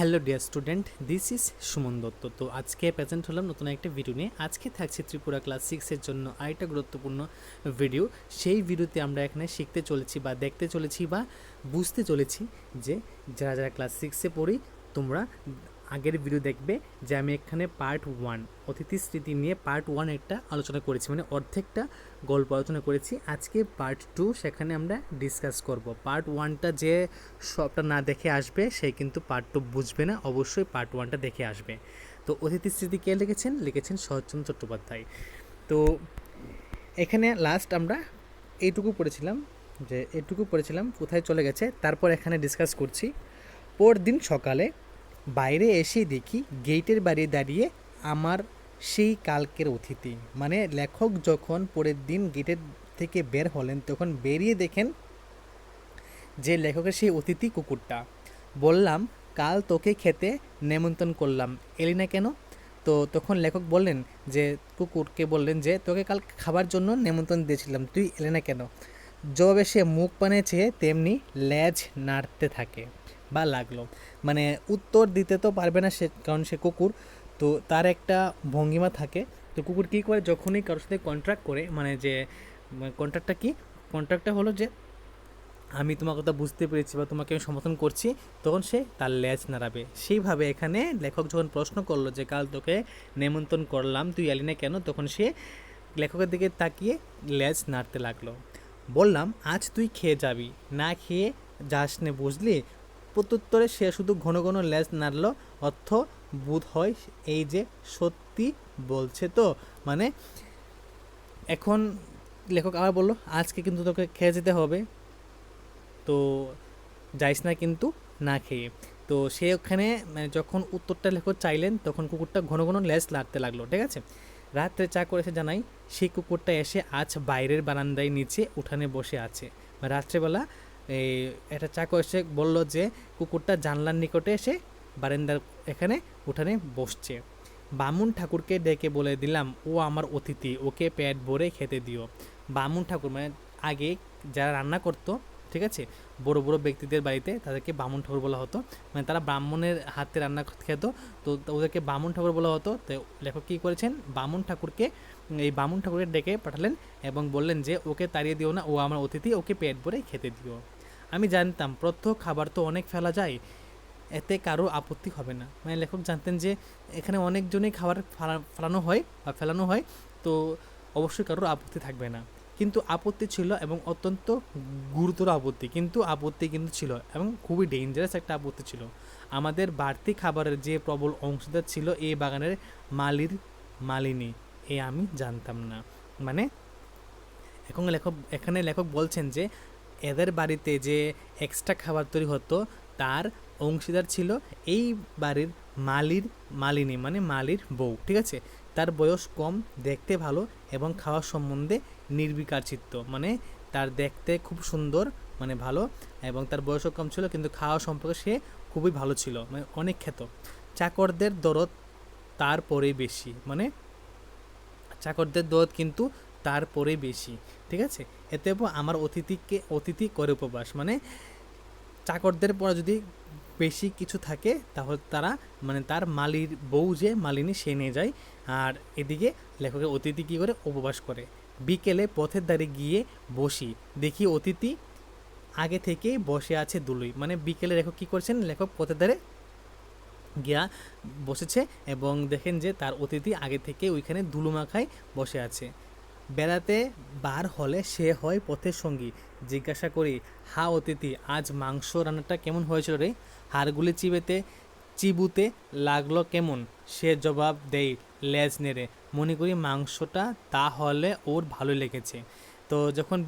Hello dear student, this is Suman Dutta. তো আজকে present হলাম নতুন একটা ভিডিও নিয়ে। আজকে থাকছে ত্রিপুরা ক্লাস 6-এর জন্য আরেকটা গুরুত্বপূর্ণ ভিডিও। সেই ভিডিওতে আমরা এখানে শিখতে চলেছি বা দেখতে চলেছি বা বুঝতে চলেছি যে যারা যারা ক্লাস 6-এ পড়ি তোমরা আগের ভিডিও দেখবে যে আমি এখানে পার্ট 1 অতিথি স্মৃতি নিয়ে পার্ট 1 একটা আলোচনা করেছি, মানে অর্ধেকটা গল্প আলোচনা করেছি। আজকে পার্ট 2 সেখানে আমরা ডিসকাস করব। পার্ট 1টা যে সবটা না দেখে আসবে সে কিন্তু পার্ট 2 বুঝবে না, অবশ্যই পার্ট 1টা দেখে আসবে। তো অতিথি স্মৃতি কে লিখেছেন শরৎচন্দ্র চট্টোপাধ্যায়। তো এখানে লাস্ট আমরা এইটুকু পড়েছিলাম কোথায় চলে গেছে, তারপর এখানে ডিসকাস করছি। পরদিন সকালে বাইরে এসে দেখি গেটের বাইরে দাঁড়িয়ে আমার সেই কালকের অতিথি। মানে লেখক যখন পরের দিন গেটের থেকে বের হলেন তখন বেরিয়ে দেখেন যে লেখকের সেই অতিথি কুকুরটা। বললাম, কাল তোকে খেতে নেমন্তন্ন করলাম, এলি না কেন? তো তখন লেখক বললেন যে কুকুরকে বললেন যে তোকে কাল খাবার জন্য নেমন্তন্ন দিয়েছিলাম, তুই এলে না কেন? জবাবে সে মুখ পানে চেয়ে তেমনি লেজ নাড়তে থাকে বা লাগলো। মানে উত্তর দিতে তো পারবে না সে, কারণ সে কুকুর। তো তার একটা ভঙ্গিমা থাকে। তো কুকুর কী করে, যখনই কারোর সাথে কন্ট্রাক্ট করে, মানে যে কন্ট্রাক্টটা কি, কন্ট্রাক্টটা হলো যে আমি তোমার কথা বুঝতে পেরেছি বা তোমাকে আমি সমর্থন করছি, তখন সে তার লেজ নাড়াবে। সেইভাবে এখানে লেখক যখন প্রশ্ন করলো যে কাল তোকে নেমন্তন্ন করলাম, তুই এলি না কেন, তখন সে লেখকের দিকে তাকিয়ে লেজ নাড়তে লাগলো। বললাম, আজ তুই খেয়ে যাবি, না খেয়ে যাস নে, বুঝলি? প্রত্যুত্তরে সে শুধু ঘন ঘন লেজ নাড়ল। অর্থ বোধ হয় এই যে সত্যি বলছে। তো মানে এখন লেখক আবার বলল, আজকে কিন্তু তোকে খেয়ে যেতে হবে, তো যাইস না কিন্তু না খেয়ে। তো সে ওখানে মানে যখন উত্তরটা লেখক চাইলেন তখন কুকুরটা ঘন ঘন লেজ লাড়তে লাগলো, ঠিক আছে। রাত্রে চা করেছে জানাই, সেই কুকুরটা এসে আজ বাইরের বারান্দায় নিচে উঠানে বসে আছে। রাত্রেবেলা এই একটা চা এসে বলল যে কুকুরটা জানলার নিকটে এসে বারান্দার এখানে উঠানে বসছে। বামুন ঠাকুরকে ডেকে বলে দিলাম, ও আমার অতিথি, ওকে পেট ভরে খেতে দিও। বামুন ঠাকুর মানে আগে যারা রান্না করতো, ঠিক আছে, বড় বড় ব্যক্তিদের বাড়িতে তাদেরকে বামুন ঠাকুর বলা হতো। মানে তারা ব্রাহ্মণের হাতে রান্না খেত, তো ওদেরকে বামুন ঠাকুর বলা হতো। তো লেখক কী করেছেন, এই বামুন ঠাকুরকে ডেকে পাঠালেন এবং বললেন যে ওকে তাড়িয়ে দিও না, ও আমার অতিথি, ওকে পেট ভরে খেতে দিও। আমি জানতাম প্রত্যহ খাবার তো অনেক ফেলা যায়, এতে কারো আপত্তি হবে না। মানে লেখক জানতেন যে এখানে অনেকজনই খাবার ফেলানো হয় বা ফেলানো হয়, তো অবশ্যই কারোর আপত্তি থাকবে না। কিন্তু আপত্তি ছিল এবং অত্যন্ত গুরুতর আপত্তি, কিন্তু আপত্তি কিন্তু ছিল এবং খুবই ডেঞ্জারাস একটা আপত্তি ছিল। আমাদের বাড়তি খাবারের যে প্রবল অংশীদার ছিল এই বাগানের মালিনী, এ আমি জানতাম না। মানে এখানে লেখক বলছেন যে এদের বাড়িতে যে এক্সট্রা খাবার তৈরি হতো তার অংশীদার ছিল এই বাড়ির মালিনী, মানে মালির বউ, ঠিক আছে। তার বয়স কম, দেখতে ভালো এবং খাওয়ার সম্বন্ধে নির্বিকার চিত্ত। মানে তার দেখতে খুব সুন্দর, মানে ভালো, এবং তার বয়সও কম ছিল, কিন্তু খাওয়া সম্পর্কে সে খুবই ভালো ছিল, মানে অনেক খেত। চাকরদের দরদ তারপরেই বেশি, মানে চাকরদের দরদ কিন্তু তারপরেই বেশি, ঠিক আছে। এতে আমার অতিথি করে উপবাস, মানে চাকরদের পরে যদি বেশি কিছু থাকে তাহলে তারা মানে তার মালির বউ যে মালিনী সে নিয়ে যায়। আর এদিকে লেখকের অতিথি কী করে, উপবাস করে। বিকেলে পথের ধারে গিয়ে বসি, দেখি অতিথি আগে থেকেই বসে আছে দুলুই। মানে বিকেলে লেখক কী করছেন, লেখক পথের ধারে গিয়া বসেছে এবং দেখেন যে তার অতিথি আগে থেকে ওইখানে দুলু মাখায় বসে আছে। বেড়াতে বার হলে সে হয় পথের সঙ্গী। জিজ্ঞাসা করি, হা অতিথি, আজ মাংস রান্নাটা কেমন হয়েছিল রে? হাড়গুলি চিবুতে লাগলো কেমন? সে জবাব দেয় লেজ নেড়ে, মনে করি মাংসটা তাহলে ওর ভালো লেগেছে। তো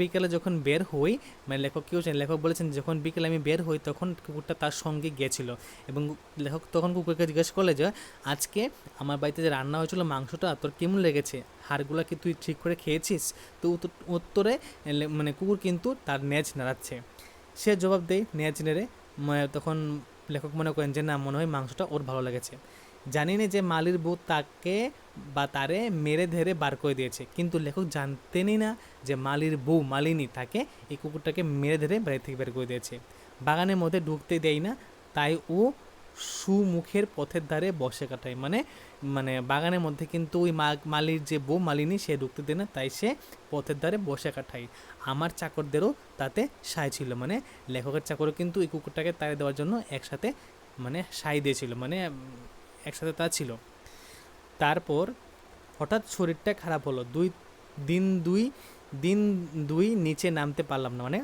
বিকেলে যখন বের হই, মানে লেখক কী বলছেন, লেখক বলেছেন যখন বিকেলে আমি বের হই তখন কুকুরটা তার সঙ্গে গিয়েছিল এবং লেখক তখন কুকুরকে জিজ্ঞেস করলে যে আজকে আমার বাড়িতে যে রান্না হয়েছিল মাংসটা তোর কেমন লেগেছে, হাড়গুলো কি তুই ঠিক করে খেয়েছিস? তো উত্তরে মানে কুকুর কিন্তু তার নেজ নাড়াচ্ছে। সে জবাব দেয় নেজ নেড়ে। তখন লেখক মনে করেন যে না, মনে হয় মাংসটা ওর ভালো লেগেছে। জানি না যে মালির বউ তাকে বা তারে মেরে ধরে বার করে দিয়েছে, কিন্তু লেখক জানতেনই না যে মালির বউ মালিনী তাকে এই কুকুরটাকে মেরে ধরে বাড়ি থেকে বের করে দিয়েছে। বাগানের মধ্যে ঢুকতে দেয় না, তাই ও সুমুখের পথের ধারে বসে কাটায়, মানে মানে বাগানের মধ্যে কিন্তু ওই মালির যে বউ মালিনী সে ঢুকতে দেয় না, তাই সে পথের ধারে বসে কাটায়। আমার চাকরদেরও তাতে সায় ছিল, মানে লেখকের চাকরও কিন্তু এই কুকুরটাকে তাড়িয়ে দেওয়ার জন্য একসাথে মানে সায় দিয়েছিল, মানে একসাথে তা ছিল। তারপর হঠাৎ শরীরটা খারাপ হলো, দিন দুই দিন দুই নিচে নামতে পারলাম না, মানে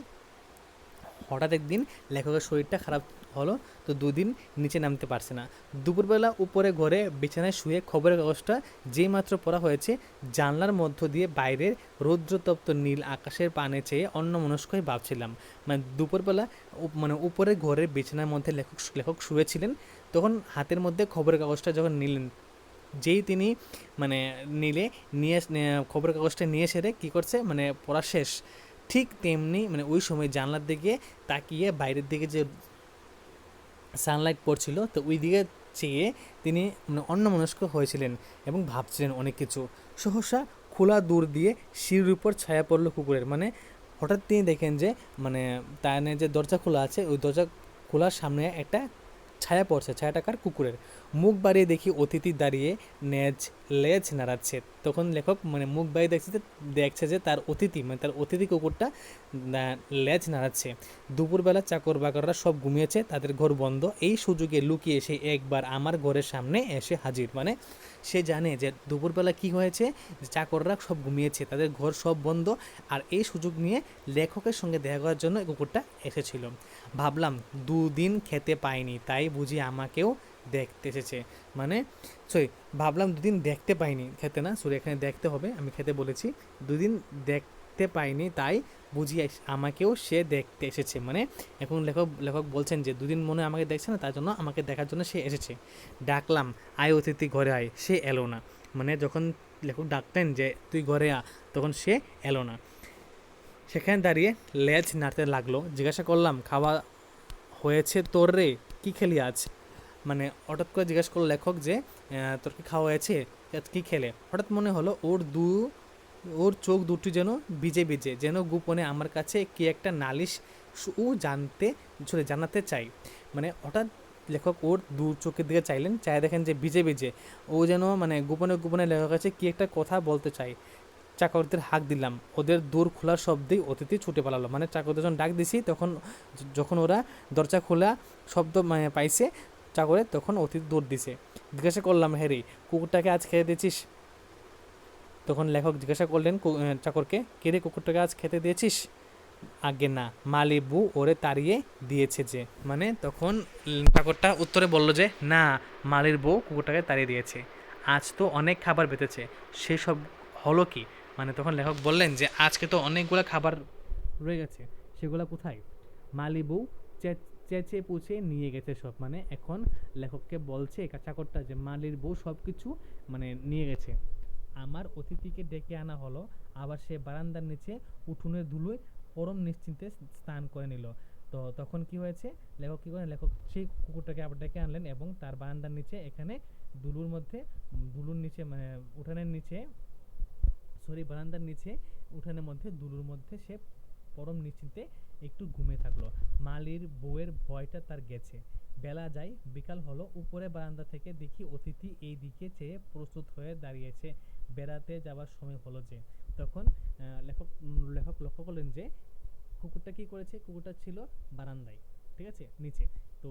হঠাৎ একদিন লেখকের শরীরটা খারাপ হলো, তো দুদিন নিচে নামতে পারছে না। দুপুরবেলা উপরে ঘরে বিছানায় শুয়ে খবরের কাগজটা যেই মাত্র পড়া হয়েছে, জানলার মধ্য দিয়ে বাইরের রৌদ্রতপ্ত নীল আকাশের পানে চেয়ে অন্যমনস্ক হয়ে ভাবছিলাম। মানে দুপুরবেলা মানে উপরে ঘরের বিছানার মধ্যে লেখক শুয়েছিলেন, তখন হাতের মধ্যে খবরের কাগজটা যখন নিলেন, যেই তিনি মানে নিয়ে খবরের কাগজটা নিয়ে সেরে কী করছে, মানে পড়া শেষ, ঠিক তেমনি মানে ওই সময় জানলার দিকে তাকিয়ে বাইরের দিকে যে সানলাইট পড়ছিল, তো ওই দিকে চেয়ে তিনি মানে অন্যমনস্ক হয়েছিলেন এবং ভাবছিলেন অনেক কিছু। সহসা খোলা দূর দিয়ে সিঁড়ির উপর ছায়া পড়লো কুকুরের, মানে হঠাৎ তিনি দেখেন যে মানে তার যে দরজা খোলা আছে, ওই দরজা খোলার সামনে একটা ছায়া পড়ছে, ছায়াটা কার? কুকুরের। মুখ বাড়িয়ে দেখি অতিথি দাঁড়িয়ে লেজ নাড়াচ্ছে। তখন লেখক মানে মুখ বাড়িয়ে দেখছে যে তার অতিথি মানে তার অতিথি কুকুরটা লেজ নাড়াচ্ছে। দুপুরবেলা চাকর বাকররা সব ঘুমিয়েছে, তাদের ঘর বন্ধ। এই সুযোগে লুকিয়ে এসে একবার আমার ঘরের সামনে এসে হাজির, মানে সে জানে যে দুপুরবেলা কি হয়েছে, চাকররা সব ঘুমিয়েছে, তাদের ঘর সব বন্ধ, আর এই সুযোগ নিয়ে লেখকের সঙ্গে দেখা করার জন্য এই কুকুরটা এসেছিল। ভাবলাম দুদিন খেতে পাইনি, তাই বুঝি আমাকেও দেখতে এসেছে। মানে ভাবলাম দুদিন দেখতে পাইনি, খেতে না, সরি এখানে দেখতে হবে, আমি খেতে বলেছি। দুদিন দেখতে পাইনি, তাই বুঝি আমাকেও সে দেখতে এসেছে। মানে এখন লেখক বলছেন যে দুদিন মনে আমাকে দেখছে না, তার জন্য আমাকে দেখার জন্য সে এসেছে। ডাকলাম, আয় অতিথি ঘরে আয়, সে এলো না। মানে যখন লেখক ডাকতেন যে তুই ঘরে আ, তখন সে এলো না। সেখানে দাঁড়িয়ে লেজ নাড়তে লাগলো। জিজ্ঞাসা করলাম, খাওয়া হয়েছে তোর রে, কি খেলি আজ? মানে হঠাৎ করে জিজ্ঞাসা করলো লেখক যে তোর কি খাওয়া হয়েছে, কী খেলে? হঠাৎ মনে হলো ওর চোখ দুটি যেন ভিজে ভিজে, যেন গোপনে আমার কাছে কি একটা নালিশ ও জানাতে চাই। মানে হঠাৎ লেখক ওর দু চোখের দিকে চাইলেন, চাই দেখেন যে ভিজে ভিজে, ও যেন মানে গোপনে গোপনে লেখকের কাছে কি একটা কথা বলতে চাই। চাকরদের হাঁক দিলাম, ওদের দূর খোলার শব্দেই অতিথি ছুটে পালালো। মানে চাকরদের যখন ডাক দিছি, যখন ওরা দরজা খোলা শব্দ মানে পাইছে চাকরে, তখন অতিথি দৌড় দিছে। জিজ্ঞাসা করলাম, হ্যারি কুকুরটাকে আজ খেতে দিয়েছিস? তখন লেখক জিজ্ঞাসা করলেন চাকরকে, কে রে কুকুরটাকে আজ খেতে দিয়েছিস? আগে না, মালিবু ওরে তাড়িয়ে দিয়েছে যে। মানে তখন চাকরটা উত্তরে বলল যে না, মালির বউ কুকুরটাকে তাড়িয়ে দিয়েছে। আজ তো অনেক খাবার বেঁচেছে, সেসব হলো কি? মানে তখন লেখক বললেন যে আজকে তো অনেকগুলো খাবার রয়ে গেছে, সেগুলো কোথায়? মালি বউ চেঁচে পুছে নিয়ে গেছে সব। মানে এখন লেখককে বলছে চাকরটা যে মালির বউ সব কিছু মানে নিয়ে গেছে। আমার অতিথিকে ডেকে আনা হলো, আবার সে বারান্দার নিচে উঠোনের ধুলোয় পরম নিশ্চিন্তে স্নান করে নিল। তো তখন কি হয়েছে, লেখক কী করেন, লেখক সেই কুকুরটাকে আবার ডেকে আনলেন এবং তার বারান্দার নিচে এখানে ধুলোর নিচে মানে উঠানের নিচে বারান্দার নিচে উঠানের মধ্যে দুলুর মধ্যে সে পরম নিশ্চিন্তে একটু ঘুমিয়ে থাকলো। মালির বউয়ের ভয়টা তার গেছে। বেলা যায়, বিকাল হলো। উপরে বারান্দা থেকে দেখি অতিথি এই দিকে চেয়ে প্রস্তুত হয়ে দাঁড়িয়েছে, বেড়াতে যাওয়ার সময় হলো যে। তখন লেখক লক্ষ্য করলেন যে কুকুরটা কি করেছে, কুকুরটা ছিল বারান্দায়, ঠিক আছে, নিচে। তো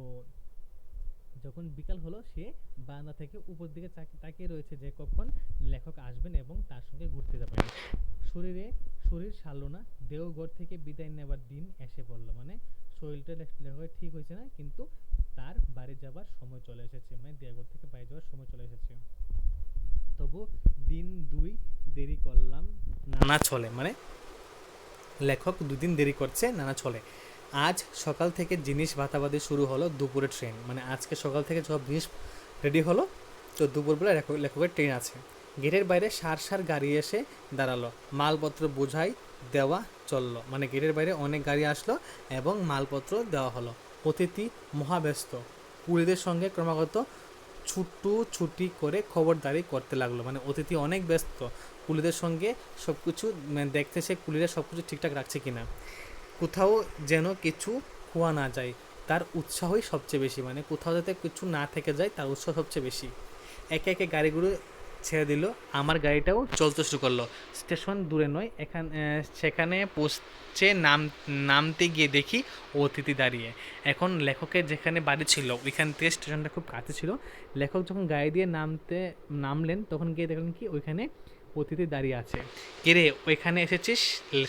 যখন বিকাল হলো, সে বারান্দা থেকে উপর দিকে তাকিয়ে রয়েছে যে কখন লেখক আসবেন এবং তার সঙ্গে ঘুরতে যাবেন। শরীর সারল না, দেওঘর থেকে বিদায় নেবার দিন এসে পড়লো। মানে শরীরটা লেখকের ঠিক হয়েছে না, কিন্তু তার বাড়ি যাবার সময় চলে এসেছে, মানে দেওঘর থেকে বাড়ি যাওয়ার সময় চলে এসেছে। তবু দিন দুই দেরি করলাম নানা ছলে, মানে লেখক দুদিন দেরি করছে নানা ছলে। আজ সকাল থেকে জিনিস ভাতাবাদি শুরু হলো, দুপুরে ট্রেন। মানে আজকে সকাল থেকে সব জিনিস রেডি হলো, তো দুপুরবেলা লেখকের ট্রেন আছে। গেটের বাইরে সার গাড়ি এসে দাঁড়ালো, মালপত্র বোঝাই দেওয়া চললো। মানে গেটের বাইরে অনেক গাড়ি আসলো এবং মালপত্র দেওয়া হলো। অতিথি মহাব্যস্ত, কুলিদের সঙ্গে ক্রমাগত ছুটি করে খবরদারি করতে লাগলো। মানে অতিথি অনেক ব্যস্ত, কুলিদের সঙ্গে সব কিছু দেখতেছে কুলিরা সব কিছু ঠিকঠাক রাখছে কিনা, কোথাও যেন কিছু খোয়া না যায়। তার উৎসাহই সবচেয়ে বেশি, মানে কোথাও যাতে কিছু না থেকে যায় তার উৎসাহ সবচেয়ে বেশি। একে একে গাড়িগুলো ছেড়ে দিল, আমার গাড়িটাও চলতে শুরু করলো। স্টেশন দূরে নয়, সেখানে পৌঁছে নামতে গিয়ে দেখি অতিথি দাঁড়িয়ে। এখন লেখকের যেখানে বাড়ি ছিল ওইখান থেকে স্টেশনটা খুব কাছে ছিল। লেখক যখন গাড়ি দিয়ে নামলেন তখন গিয়ে দেখলেন কি ওইখানে অতিথি দাঁড়িয়ে আছে। কিরে ওইখানে এসেছিস?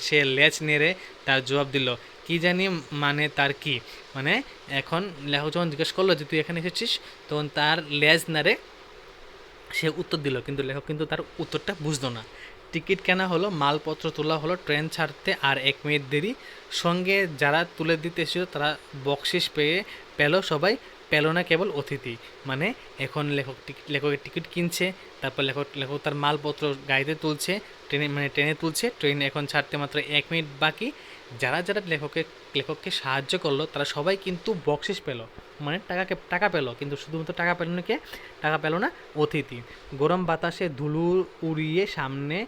সে লেজ নেড়ে তার জবাব দিল, কি জানি মানে তার কি মানে। এখন লেখক যখন জিজ্ঞেস করলো যে তুই এখানে এসেছিস, তখন তার লেজ নাড়ে সে উত্তর দিল, কিন্তু লেখক কিন্তু তার উত্তরটা বুঝলো না। টিকিট কেনা হলো, মালপত্র তোলা হলো, ট্রেন ছাড়তে আর 1 মিনিট দেরি। সঙ্গে যারা তুলে দিতে এসেছিল তারা বকশিস পেল সবাই, পেল না কেবল অতিথি। মানে এখন লেখকের টিকিট কিনছে, তারপর লেখক তার মালপত্র গাড়িতে তুলছে, ট্রেনে তুলছে। ট্রেন এখন ছাড়তে মাত্র 1 মিনিট বাকি। যারা যারা লেখককে সাহায্য করলো তারা সবাই কিন্তু বকশিস পেল, মানে টাকা পেল, কিন্তু শুধুমাত্র টাকা পেল না, টাকা পেল না অতিথি। গরম বাতাসে ধুলো উড়িয়ে সামনে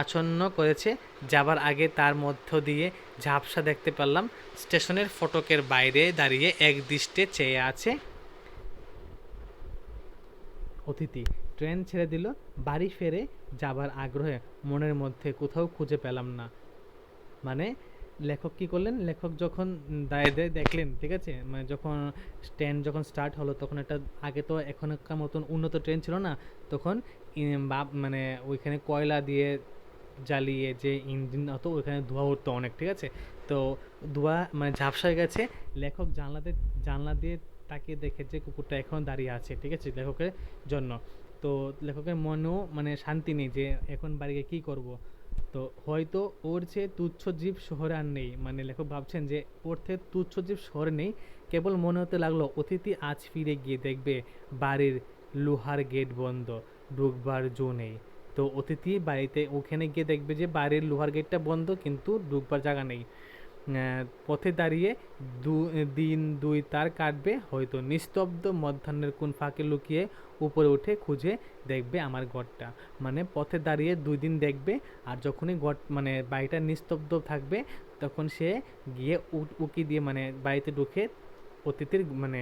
আচ্ছন্ন করেছে। যাবার আগে তার মধ্য দিয়ে ঝাপসা দেখতে পেলাম স্টেশনের ফটকের বাইরে দাঁড়িয়ে একদৃষ্টে চেয়ে আছে অতিথি। ট্রেন ছেড়ে দিল, বাড়ি ফেরে যাবার আগ্রহে মনের মধ্যে কোথাও খুঁজে পেলাম না। মানে লেখক কী করলেন, লেখক যখন দাঁড়িয়ে দেখলেন, ঠিক আছে, মানে যখন ট্রেন যখন স্টার্ট হলো তখন একটা, আগে তো এখনকার মতন উন্নত ট্রেন ছিল না, তখন মানে ওইখানে কয়লা দিয়ে জ্বালিয়ে যে ইঞ্জিন হতো ওইখানে ধোঁয়া উঠতো অনেক, ঠিক আছে। তো ধোঁয়া মানে ঝাপসা হয়ে গেছে। লেখক জানলা দিয়ে তাকিয়ে দেখে যে কুকুরটা এখন দাঁড়িয়ে আছে, ঠিক আছে, লেখকের জন্য। তো লেখকের মনেও মানে শান্তি নেই যে এখন বাড়িকে কী করব। তো হয়তো ওর চেয়ে তুচ্ছ জীব শহরে আর নেই, মানে লেখক ভাবছেন যে ওর থেকে তুচ্ছ জীব শহরে নেই। কেবল মনে হতে লাগলো অতিথি আজ ফিরে গিয়ে দেখবে বাড়ির লোহার গেট বন্ধ, ঢুকবার জো নেই। তো অতিথি বাড়িতে ওখানে গিয়ে দেখবে যে বাড়ির লোহার গেটটা বন্ধ, কিন্তু ঢুকবার জায়গা নেই। পথে দাঁড়িয়ে দিন দুই তার কাটবে হয়তো, নিস্তব্ধ মধ্যাহ্নের কোন ফাঁকে লুকিয়ে উপরে উঠে খুঁজে দেখবে আমার ঘরটা। মানে পথে দাঁড়িয়ে 2 দিন দেখবে, আর যখনই মানে বাড়িটা নিস্তব্ধ থাকবে তখন সে গিয়ে উকি দিয়ে মানে বাড়িতে ঢুকে অতিথির মানে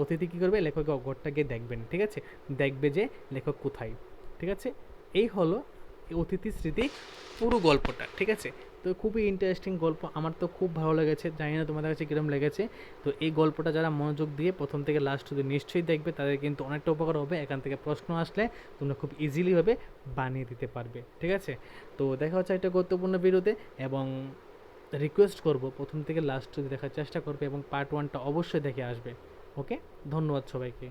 অতিথি কী করবে, লেখকের ঘরটা গিয়ে দেখবেন, ঠিক আছে, দেখবে যে লেখক কোথায়। ঠিক আছে, এই হলো অতিথি স্মৃতি পুরো গল্পটা, ঠিক আছে। তো খুবই ইন্টারেস্টিং গল্প, আমার তো খুব ভালো লেগেছে, জানি না তোমাদের কাছে কীরকম লেগেছে। তো এই গল্পটা যারা মনোযোগ দিয়ে প্রথম থেকে লাস্ট অবধি নিশ্চয়ই দেখবে তাদের কিন্তু অনেকটা উপকার হবে। এখান থেকে প্রশ্ন আসলে তোমরা খুব ইজিলিভাবে বানিয়ে দিতে পারবে, ঠিক আছে। তো দেখা হচ্ছে একটা গুরুত্বপূর্ণ ভিডিওতে, এবং রিকোয়েস্ট করব প্রথম থেকে লাস্ট অবধি দেখার চেষ্টা করবে এবং পার্ট 1টা অবশ্যই দেখে আসবে। ওকে, ধন্যবাদ সবাইকে।